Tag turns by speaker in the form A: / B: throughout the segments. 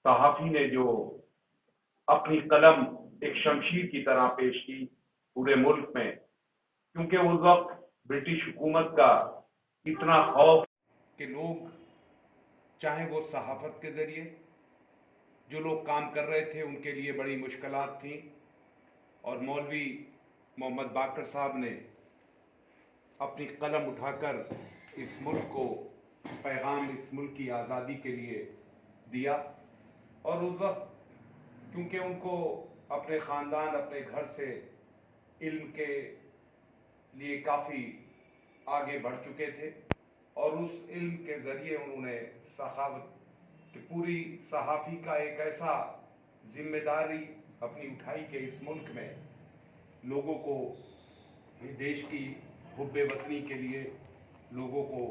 A: सहाफ़ी ने जो अपनी कलम एक शमशीर की तरह पेश की पूरे मुल्क में, क्योंकि उस वक्त ब्रिटिश हुकूमत का इतना खौफ कि लोग चाहे वो सहाफ़त के ज़रिए जो लोग काम कर रहे थे उनके लिए बड़ी मुश्किलात थी, और मौलवी मोहम्मद बाकर साहब ने अपनी कलम उठाकर इस मुल्क को पैगाम, इस मुल्क की आज़ादी के लिए दिया। और उस वक्त क्योंकि उनको अपने ख़ानदान, अपने घर से इल्म के लिए काफ़ी आगे बढ़ चुके थे, और उस इल्म के ज़रिए उन्होंने सखावत की पूरी सहाफ़ी का एक ऐसा जिम्मेदारी अपनी उठाई कि इस मुल्क में लोगों को, देश की हुब्बे वतनी के लिए लोगों को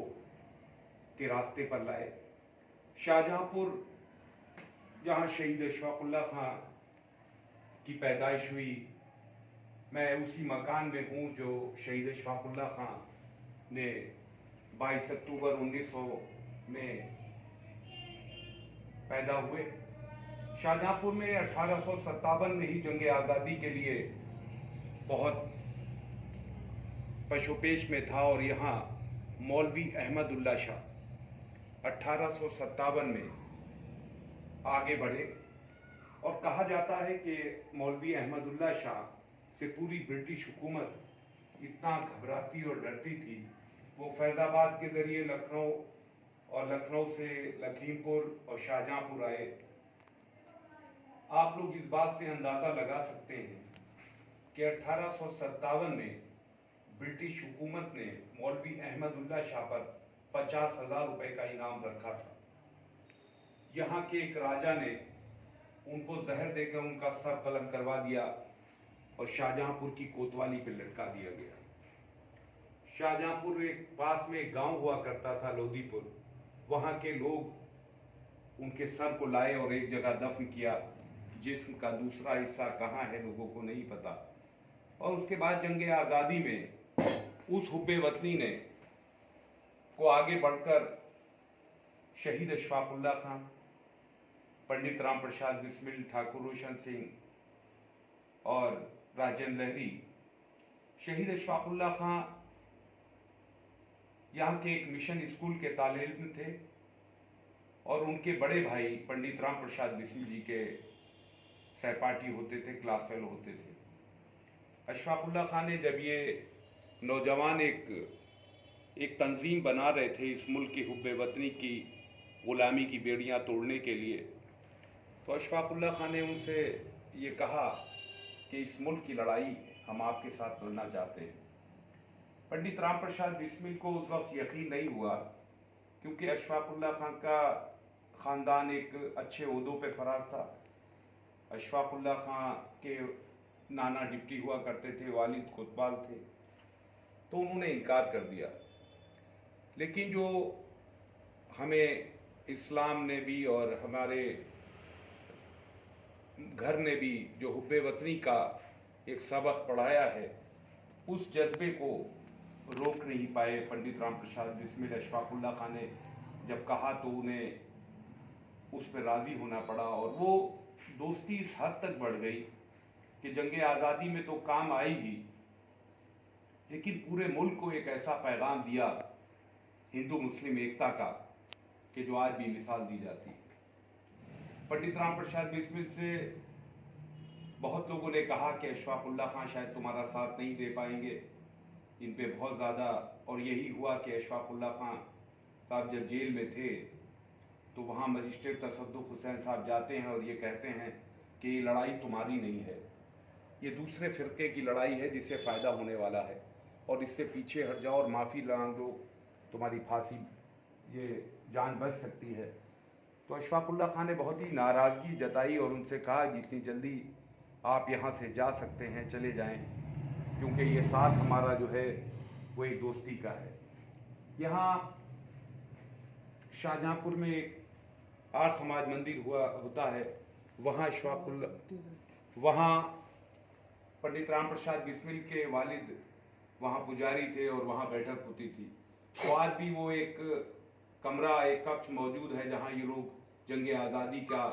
A: के रास्ते पर लाए। शाहजहाँपुर, जहाँ शहीद अशफाकुल्लाह खां की पैदाइश हुई, मैं उसी मकान में हूँ जो शहीद अशफाकुल्लाह खां ने 22 अक्टूबर 1900 में पैदा हुए। शाहजहाँपुर में 1857 में ही जंग आज़ादी के लिए बहुत पशोपेश में था, और यहाँ मौलवी अहमदुल्ला शाह 1857 में आगे बढ़े। और कहा जाता है कि मौलवी अहमदुल्ला शाह से पूरी ब्रिटिश हुकूमत इतना घबराती और डरती थी, वो फैज़ाबाद के ज़रिए लखनऊ, और लखनऊ से लखीमपुर और शाहजहाँपुर आए। आप लोग इस बात से अंदाज़ा लगा सकते हैं कि 1857 में ब्रिटिश हुकूमत ने मौलवी अहमदुल्ला शाह पर 50,000 रुपए का इनाम रखा था। यहाँ के एक राजा ने उनको जहर देकर उनका सर कलम करवा दिया और शाहजहाँपुर की कोतवाली पर लटका दिया गया। शाहजहाँपुर एक पास में एक गांव हुआ करता था लोधीपुर, वहाँ के लोग उनके सर को लाए और एक जगह दफन किया। जिस्म का दूसरा हिस्सा कहाँ है लोगों को नहीं पता। और उसके बाद जंग आज़ादी में उस हुब्बे वतनी ने को आगे बढ़कर शहीद अशफाकुल्लाह खां, पंडित राम प्रसाद बिस्मिल, ठाकुर रोशन सिंह और राजेंद्र लहरी। शहीद अशफाकुल्लाह खां यहाँ के एक मिशन स्कूल के तालिब थे, और उनके बड़े भाई पंडित राम प्रसाद बिस्मिल जी के सहपाठी होते थे, क्लास फेलो होते थे। अशफाकुल्लाह खां ने जब ये नौजवान एक तंजीम बना रहे थे इस मुल्क की हुब्बे वतनी की ग़ुलामी की बेड़ियां तोड़ने के लिए, तो अशफाकुल्लाह खां ने उनसे ये कहा कि इस मुल्क की लड़ाई हम आपके साथ लड़ना चाहते हैं। पंडित राम प्रसाद बिस्मिल को उस वक्त यकीन नहीं हुआ, क्योंकि अशफाकुल्लाह खां का ख़ानदान एक अच्छे ओहदों पे फराज था। अशफाकुल्लाह खां के नाना डिप्टी हुआ करते थे, वालिद कोतवाल थे, तो उन्होंने इनकार कर दिया। लेकिन जो हमें इस्लाम ने भी और हमारे घर ने भी जो हुब्बे वतनी का एक सबक पढ़ाया है, उस जज्बे को रोक नहीं पाए पंडित राम प्रसाद बिस्मिल। अशफाकुल्लाह खां ने जब कहा तो उन्हें उस पर राज़ी होना पड़ा, और वो दोस्ती इस हद तक बढ़ गई कि जंग आज़ादी में तो काम आई ही, लेकिन पूरे मुल्क को एक ऐसा पैगाम दिया हिंदू मुस्लिम एकता का कि जो आज भी मिसाल दी जाती है। पंडित राम प्रसाद बिस्मिल से बहुत लोगों ने कहा कि अशफाकुल्लाह खां शायद तुम्हारा साथ नहीं दे पाएंगे, इन पे बहुत ज़्यादा। और यही हुआ कि अशफाकुल्लाह खां साहब जब जेल में थे तो वहाँ मजिस्ट्रेट तसद्दुक़ हुसैन साहब जाते हैं और ये कहते हैं कि ये लड़ाई तुम्हारी नहीं है, ये दूसरे फ़िरक़े की लड़ाई है जिससे फ़ायदा होने वाला है, और इससे पीछे हट जाओ और माफ़ी मांग लो, तुम्हारी फांसी, ये जान बच सकती है। तो अशफाकुल्लाह खां ने बहुत ही नाराज़गी जताई और उनसे कहा जितनी जल्दी आप यहाँ से जा सकते हैं चले जाएं, क्योंकि ये साथ हमारा जो है वो एक दोस्ती का है। यहाँ शाहजहाँपुर में एक आर्य समाज मंदिर होता है, वहाँ पंडित राम प्रसाद बिस्मिल के वालिद वहाँ पुजारी थे और वहाँ बैठक होती थी। तो आज भी वो एक कमरा, एक कक्ष मौजूद है जहाँ ये लोग जंग आज़ादी का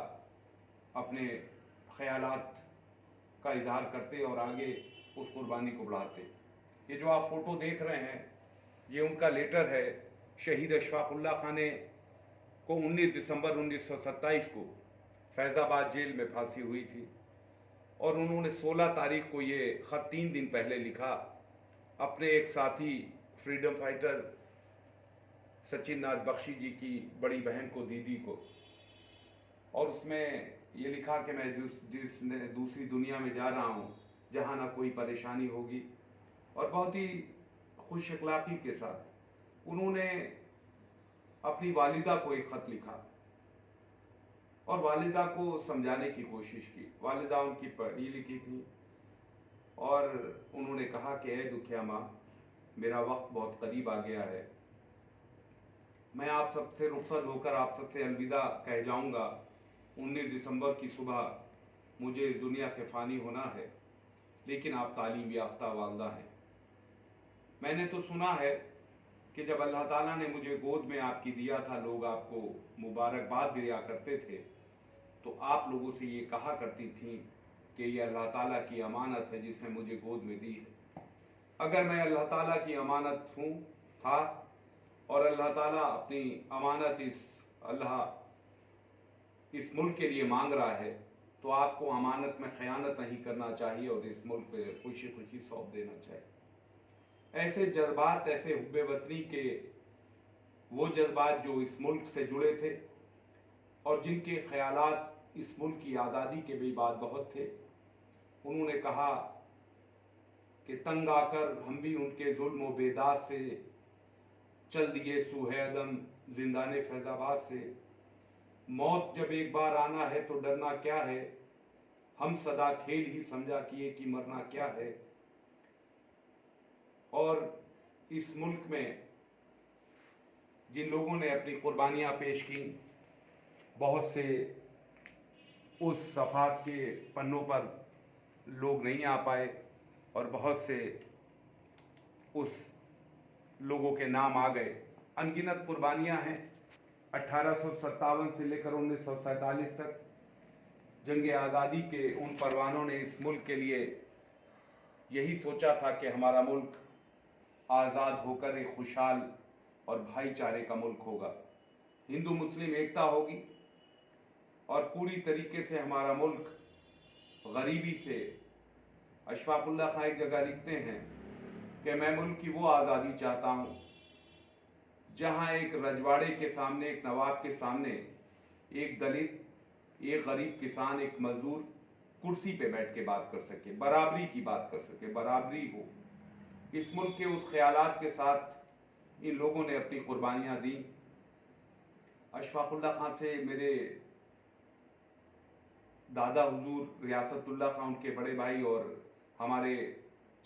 A: اپنے خیالات کا اظہار کرتے اور آگے اس قربانی کو بڑھاتے۔ یہ جو آپ فوٹو دیکھ رہے ہیں یہ ان کا لیٹر ہے۔ شہید اشفاق اللہ خان کو 19 دسمبر 1927 کو فیض آباد جیل میں پھانسی ہوئی تھی، اور انہوں نے 16 تاریخ کو یہ خط 3 دن پہلے لکھا اپنے ایک ساتھی فریڈم فائٹر سچن ناتھ بخشی جی کی بڑی بہن کو، دیدی کو، اور اس میں یہ لکھا کہ میں دوسری دنیا میں جا رہا ہوں جہاں نہ کوئی پریشانی ہوگی، اور بہت ہی خوش اخلاقی کے ساتھ انہوں نے اپنی والدہ کو ایک خط لکھا اور والدہ کو سمجھانے کی کوشش کی۔ والدہ ان کی پڑھی لکھی تھی اور انہوں نے کہا کہ اے دکھیا ماں، میرا وقت بہت قریب آ گیا ہے، میں آپ سب سے رخصت ہو کر آپ سب سے الوداع کہہ جاؤں گا۔ 19 دسمبر کی صبح مجھے اس دنیا سے فانی ہونا ہے، لیکن آپ تعلیم یافتہ والدہ ہیں۔ میں نے تو سنا ہے کہ جب اللہ تعالیٰ نے مجھے گود میں آپ کی دیا تھا، لوگ آپ کو مبارکباد دیا کرتے تھے، تو آپ لوگوں سے یہ کہا کرتی تھیں کہ یہ اللہ تعالیٰ کی امانت ہے جس نے مجھے گود میں دی ہے۔ اگر میں اللہ تعالیٰ کی امانت تھا اور اللہ تعالیٰ اپنی امانت اس ملک کے لیے مانگ رہا ہے، تو آپ کو امانت میں خیانت نہیں کرنا چاہیے اور اس ملک پہ خوشی خوشی سونپ دینا چاہیے۔ ایسے جذبات، ایسے حب وطنی کے وہ جذبات جو اس ملک سے جڑے تھے اور جن کے خیالات اس ملک کی آزادی کے بھی بعد بہت تھے، انہوں نے کہا کہ تنگ آ کر ہم بھی ان کے ظلم و بیداد سے چل دیے سوئے عدم زندان فیض آباد سے۔ موت جب ایک بار آنا ہے تو ڈرنا کیا ہے، ہم سدا کھیل ہی سمجھا کیے کہ مرنا کیا ہے۔ اور اس ملک میں جن لوگوں نے اپنی قربانیاں پیش کی، بہت سے اس صفحات کے پنوں پر لوگ نہیں آ پائے اور بہت سے اس لوگوں کے نام آ گئے۔ ان گنت قربانیاں ہیں۔ 1857 سے لے کر 1947 تک جنگ آزادی کے ان پروانوں نے اس ملک کے لیے یہی سوچا تھا کہ ہمارا ملک آزاد ہو کر ایک خوشحال اور بھائی چارے کا ملک ہوگا، ہندو مسلم ایکتا ہوگی، اور پوری طریقے سے ہمارا ملک غریبی سے۔ اشفاق اللہ خان ایک جگہ لکھتے ہیں کہ میں ملک کی وہ آزادی چاہتا ہوں جہاں ایک رجواڑے کے سامنے، ایک نواب کے سامنے، ایک دلت، ایک غریب کسان، ایک مزدور کرسی پہ بیٹھ کے بات کر سکے، برابری کی بات کر سکے، برابری ہو۔ اس ملک کے اس خیالات کے ساتھ ان لوگوں نے اپنی قربانیاں دیں۔ اشفاق اللہ خان سے میرے دادا حضور ریاست اللہ خان، ان کے بڑے بھائی، اور ہمارے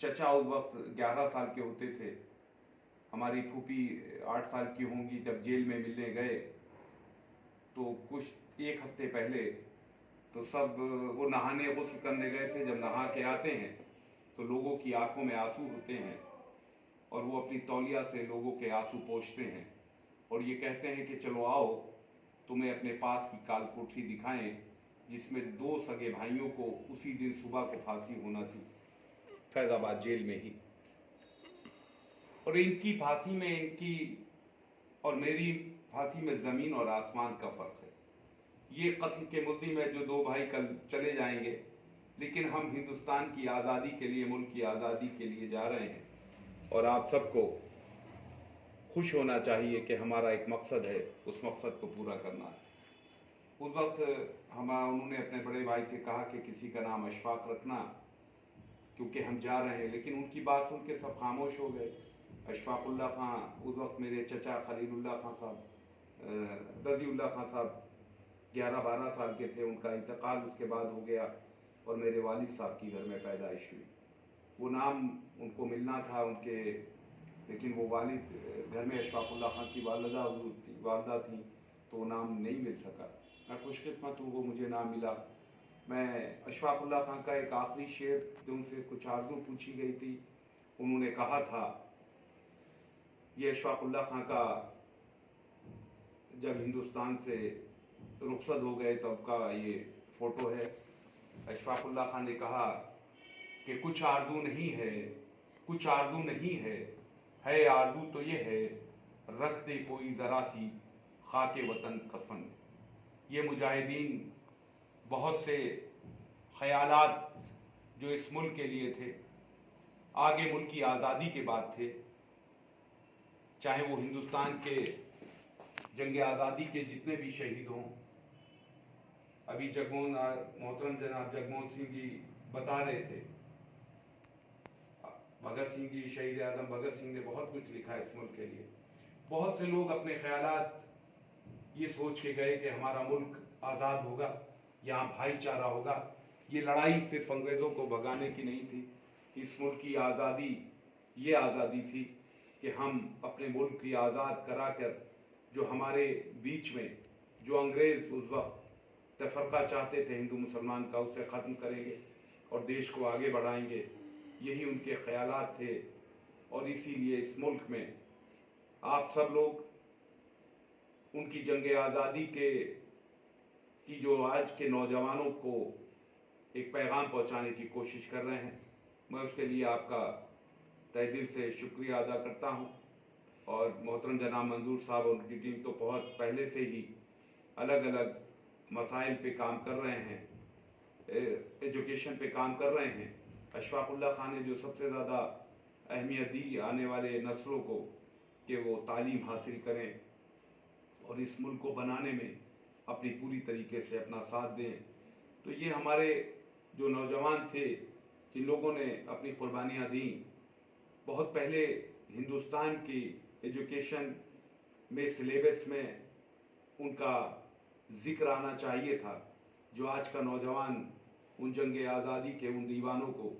A: چچا اس وقت 11 سال کے ہوتے تھے، ہماری پھوپھی 8 سال کی ہوں گی جب جیل میں ملنے گئے، تو کچھ ایک ہفتے پہلے تو سب وہ نہانے غسل کرنے گئے تھے۔ جب نہا کے آتے ہیں تو لوگوں کی آنکھوں میں آنسو ہوتے ہیں اور وہ اپنی تولیہ سے لوگوں کے آنسو پوچھتے ہیں اور یہ کہتے ہیں کہ چلو آؤ تمہیں اپنے پاس کی کال کوٹھی دکھائیں جس میں 2 سگے بھائیوں کو اسی دن صبح کو پھانسی ہونا تھی، فیض آباد جیل میں ہی۔ اور ان کی پھانسی میں، ان کی اور میری پھانسی میں زمین اور آسمان کا فرق ہے۔ یہ قتل کے ملزم ہے جو 2 بھائی کل چلے جائیں گے، لیکن ہم ہندوستان کی آزادی کے لیے، ملک کی آزادی کے لیے جا رہے ہیں، اور آپ سب کو خوش ہونا چاہیے کہ ہمارا ایک مقصد ہے، اس مقصد کو پورا کرنا ہے۔ اس وقت انہوں نے اپنے بڑے بھائی سے کہا کہ کسی کا نام اشفاق رکھنا کیونکہ ہم جا رہے ہیں، لیکن ان کی بات سن کے سب خاموش ہو گئے۔ اشفاق اللہ خان، اس وقت میرے چچا خلیل اللہ خان صاحب، رضی اللہ خان صاحب 11-12 سال کے تھے، ان کا انتقال اس کے بعد ہو گیا اور میرے والد صاحب کی گھر میں پیدائش ہوئی۔ وہ نام ان کو ملنا تھا ان کے، لیکن وہ والد گھر میں اشفاق اللہ خان کی والدہ تھیں تو وہ نام نہیں مل سکا۔ میں خوش قسمت ہوں وہ مجھے نام ملا۔ میں اشفاق اللہ خان کا ایک آخری شعر جو ان سے کچھ آرزو پوچھی گئی تھی، انہوں نے کہا تھا، یہ اشفاق اللہ خان کا جب ہندوستان سے رخصت ہو گئے تب کا یہ फोटो है। अशफाक उल्लाह खान ने कहा कि कुछ आरज़ू नहीं है, कुछ आरज़ू नहीं है आरज़ू तो ये है, रख दे कोई ज़रा सी खाके वतन कफन। ये मुजाहिदीन बहुत से ख्यालात जो इस मुल्क के लिए थे, आगे मुल्क की आज़ादी के बाद थे, चाहे वो हिंदुस्तान के जंग आज़ादी के जितने भी शहीद हों। अभी मोहतरम जनाब जगमोहन सिंह जी बता रहे थे, भगत सिंह जी, शहीद आज़म भगत सिंह ने बहुत कुछ लिखा है इस मुल्क के लिए। बहुत से लोग अपने ख्यालात ये सोच के गए कि हमारा मुल्क आज़ाद होगा, यहाँ भाईचारा होगा। ये लड़ाई सिर्फ अंग्रेज़ों को भगाने की नहीं थी, इस मुल्क की आज़ादी ये आज़ादी थी कि हम अपने मुल्क की आज़ाद करा कर जो हमारे बीच में जो अंग्रेज़ उस वक्त तफरका चाहते थे हिंदू मुसलमान का, उसे ख़त्म करेंगे और देश को आगे बढ़ाएंगे। यही उनके ख्यालात थे और इसीलिए इस मुल्क में आप सब लोग उनकी जंग आज़ादी की जो आज के नौजवानों को एक पैगाम पहुंचाने की कोशिश कर रहे हैं, मैं उसके लिए आपका तहे दिल से शुक्रिया अदा करता हूं। और मोहतरम जनाब मंजूर साहब और उनकी टीम तो बहुत पहले से ही अलग अलग मसाइल पे काम कर रहे हैं, एजुकेशन पे काम कर रहे हैं। अशफाक उल्लाह खान ने जो सबसे ज़्यादा अहमियत दी आने वाले नस्लों को कि वो तालीम हासिल करें और इस मुल्क को बनाने में अपनी पूरी तरीके से अपना साथ दें। तो ये हमारे जो नौजवान थे, जिन लोगों ने अपनी कुर्बानियाँ दी, बहुत पहले हिंदुस्तान की एजुकेशन में सिलेबस में उनका जिक्र आना चाहिए था, जो आज का नौजवान उन जंग आज़ादी के उन दीवानों को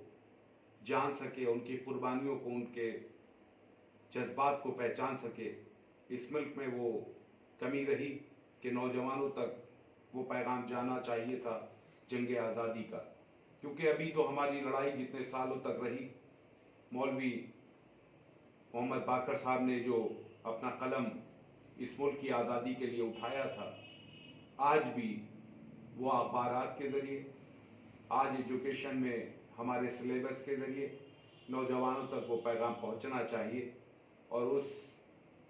A: जान सके, उनकी कुर्बानियों को, उनके जज्बात को पहचान सके। इस मुल्क में वो कमी रही कि नौजवानों तक वो पैगाम जाना चाहिए था जंग आज़ादी का, क्योंकि अभी तो हमारी लड़ाई जितने सालों तक रही, मौलवी मोहम्मद बाकर साहब ने जो अपना कलम इस मुल्क की आज़ादी के लिए उठाया था, आज भी वो अखबारात के ज़रिए, आज एजुकेशन में हमारे सिलेबस के ज़रिए नौजवानों तक वो पैगाम पहुंचना चाहिए और उस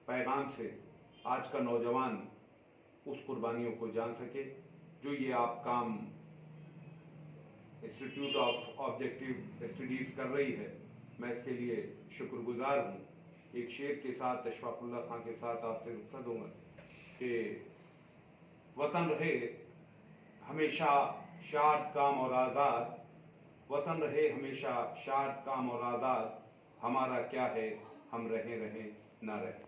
A: पैगाम से आज का नौजवान उस कुर्बानियों को जान सके जो ये आप काम इंस्टीट्यूट ऑफ ऑब्जेक्टिव स्टडीज़ कर रही है। मैं इसके लिए शुक्रगुजार हूँ। एक शेर के साथ अशफाक उल्लाह खान के साथ आपसे रुखसत दूंगा कि वतन रहे हमेशा शाद काम और आज़ाद, वतन रहे हमेशा शाद काम और आज़ाद, हमारा क्या है हम रहें रहें ना रहें।